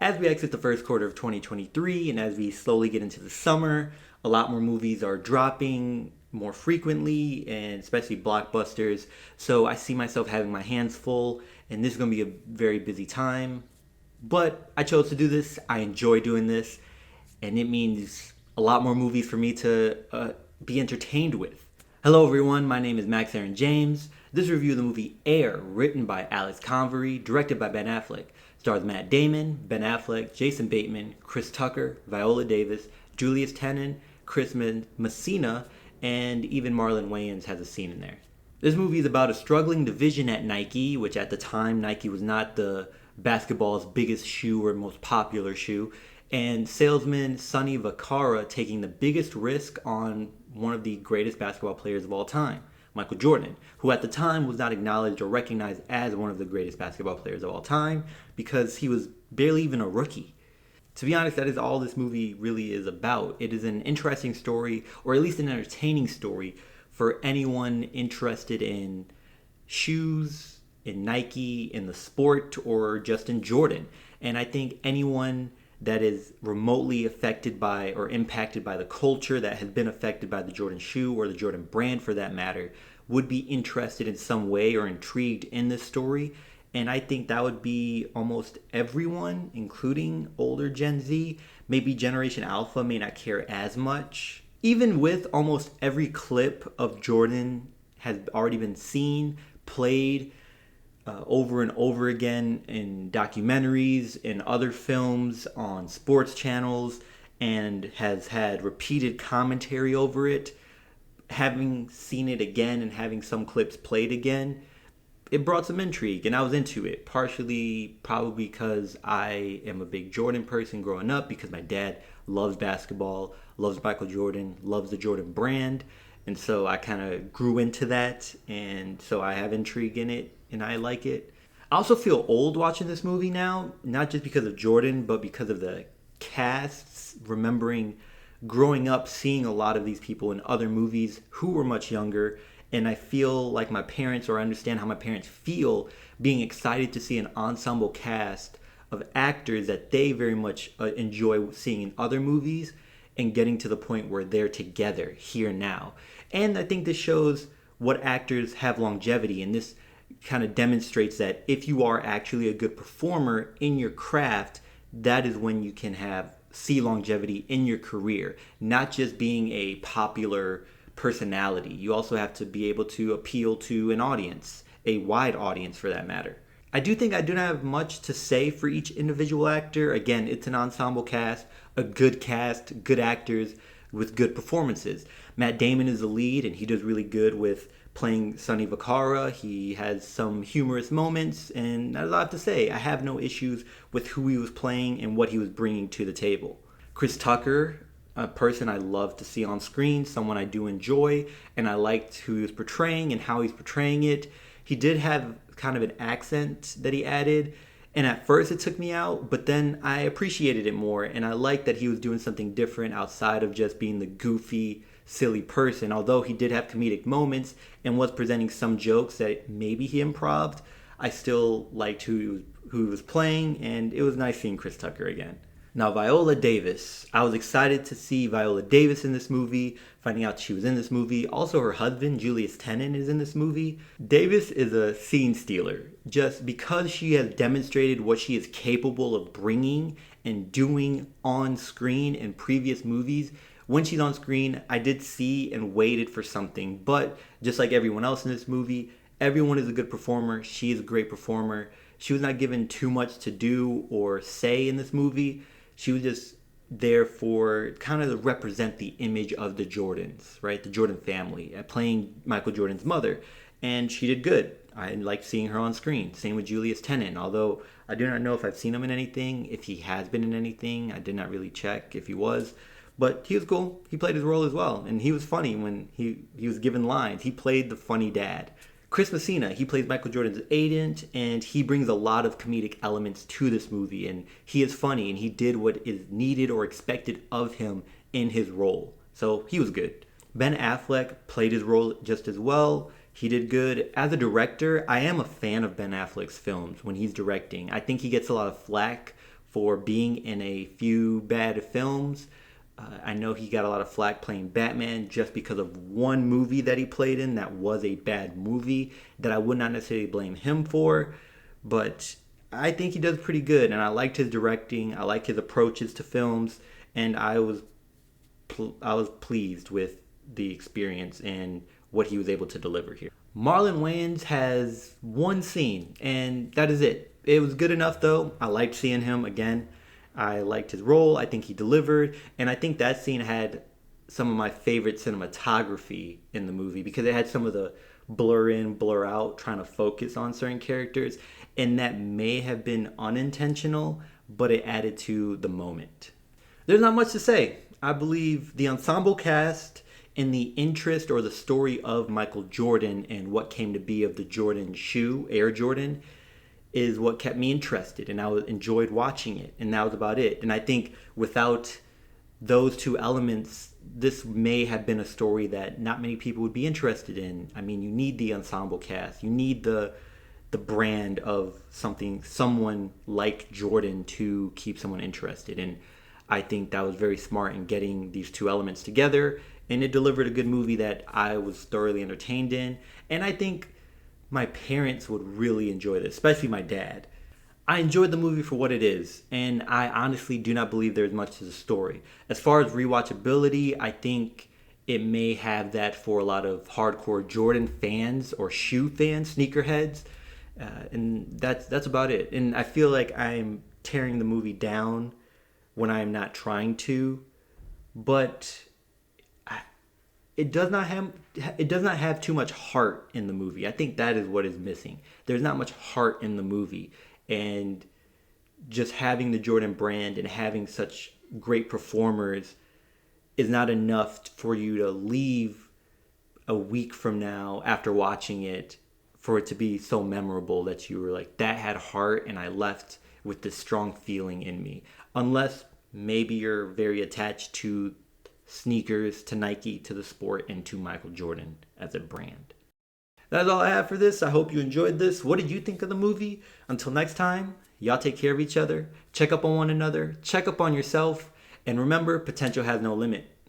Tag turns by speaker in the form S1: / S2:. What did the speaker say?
S1: As we exit the first quarter of 2023 and as we slowly get into the summer, a lot more movies are dropping more frequently and especially blockbusters. So I see myself having my hands full and this is going to be a very busy time. But I chose to do this. I enjoy doing this and it means a lot more movies for me to be entertained with. Hello everyone, my name is Max Aaron James. This review of the movie Air, written by Alex Convery, directed by Ben Affleck, stars Matt Damon, Ben Affleck, Jason Bateman, Chris Tucker, Viola Davis, Julius Tenen, Chris Messina, and even Marlon Wayans has a scene in there. This movie is about a struggling division at Nike, which at the time Nike was not the basketball's biggest shoe or most popular shoe, and salesman Sonny Vaccaro taking the biggest risk on one of the greatest basketball players of all time, Michael Jordan, who at the time was not acknowledged or recognized as one of the greatest basketball players of all time because he was barely even a rookie. To be honest, that is all this movie really is about. It is an interesting story, or at least an entertaining story, for anyone interested in shoes, in Nike, in the sport, or just in Jordan. And I think anyone that is remotely affected by or impacted by the culture that has been affected by the Jordan shoe or the Jordan brand for that matter would be interested in some way or intrigued in this story. And I think that would be almost everyone, including older Gen Z. Maybe Generation Alpha may not care as much. Even with almost every clip of Jordan has already been seen, played, over and over again in documentaries, in other films, on sports channels, and has had repeated commentary over it. Having seen it again and having some clips played again, it brought some intrigue and I was into it. Partially probably because I am a big Jordan person growing up, because my dad loves basketball, loves Michael Jordan, loves the Jordan brand. And so I kind of grew into that, and so I have intrigue in it, and I like it. I also feel old watching this movie now, not just because of Jordan, but because of the casts. Remembering growing up, seeing a lot of these people in other movies who were much younger, and I feel like my parents, or understand how my parents feel, being excited to see an ensemble cast of actors that they very much enjoy seeing in other movies, and getting to the point where they're together here now. And I think this shows what actors have longevity, and this kind of demonstrates that if you are actually a good performer in your craft, that is when you can see longevity in your career, not just being a popular personality. You also have to be able to appeal to an audience, a wide audience for that matter. I do think I do not have much to say for each individual actor. Again, it's an ensemble cast, good actors with good performances. Matt Damon is the lead, and he does really good with playing Sonny Vaccaro. He has some humorous moments, and not a lot to say. I have no issues with who he was playing and what he was bringing to the table. Chris Tucker, a person I love to see on screen, someone I do enjoy, and I liked who he was portraying and how he's portraying it. He did have kind of an accent that he added, and at first it took me out, but then I appreciated it more, and I liked that he was doing something different outside of just being the goofy, silly person. Although he did have comedic moments and was presenting some jokes that maybe he improv'd, I still liked who he was playing, and it was nice seeing Chris Tucker again. Now, Viola Davis. I was excited to see Viola Davis in this movie, finding out she was in this movie. Also, her husband, Julius Tenen, is in this movie. Davis is a scene stealer, just because she has demonstrated what she is capable of bringing and doing on screen in previous movies. When she's on screen, I did see and waited for something, but just like everyone else in this movie, everyone is a good performer. She is a great performer. She was not given too much to do or say in this movie. She was just there for kind of to represent the image of the Jordans, right? The Jordan family, playing Michael Jordan's mother. And she did good. I liked seeing her on screen. Same with Julius Tenen, although I do not know if I've seen him in anything. If he has been in anything, I did not really check if he was. But he was cool. He played his role as well. And he was funny when he was given lines. He played the funny dad. Chris Messina, he plays Michael Jordan's agent, and he brings a lot of comedic elements to this movie, and he is funny, and he did what is needed or expected of him in his role. So he was good. Ben Affleck played his role just as well. He did good. As a director, I am a fan of Ben Affleck's films when he's directing. I think he gets a lot of flack for being in a few bad films. I know he got a lot of flack playing Batman just because of one movie that he played in that was a bad movie that I would not necessarily blame him for, but I think he does pretty good, and I liked his directing. I like his approaches to films, and I was pleased with the experience and what he was able to deliver here. Marlon Wayans has one scene, and that is it. It was good enough, though. I liked seeing him again. I liked his role. I think he delivered, and I think that scene had some of my favorite cinematography in the movie because it had some of the blur in, blur out, trying to focus on certain characters, and that may have been unintentional, but it added to the moment. There's not much to say. I believe the ensemble cast and the interest or the story of Michael Jordan and what came to be of the Jordan shoe, Air Jordan, is what kept me interested, and I enjoyed watching it, and that was about it. And I think without those two elements, this may have been a story that not many people would be interested in. I mean, you need the ensemble cast, you need the brand of someone like Jordan to keep someone interested. And I think that was very smart in getting these two elements together, and it delivered a good movie that I was thoroughly entertained in. And I think my parents would really enjoy this, especially my dad. I enjoyed the movie for what it is, and I honestly do not believe there's much to the story. As far as rewatchability, I think it may have that for a lot of hardcore Jordan fans or shoe fans, sneakerheads, and that's about it. And I feel like I'm tearing the movie down when I am not trying to, but it does not have too much heart in the movie. I think that is what is missing. There's not much heart in the movie, and just having the Jordan brand and having such great performers is not enough for you to leave a week from now after watching it for it to be so memorable that you were like, that had heart and I left with this strong feeling in me. Unless maybe you're very attached to sneakers, to Nike, to the sport, and to Michael Jordan as a brand. That's all I have for this. I hope you enjoyed this. What did you think of the movie? Until next time, y'all take care of each other, check up on one another, check up on yourself, and remember, potential has no limit.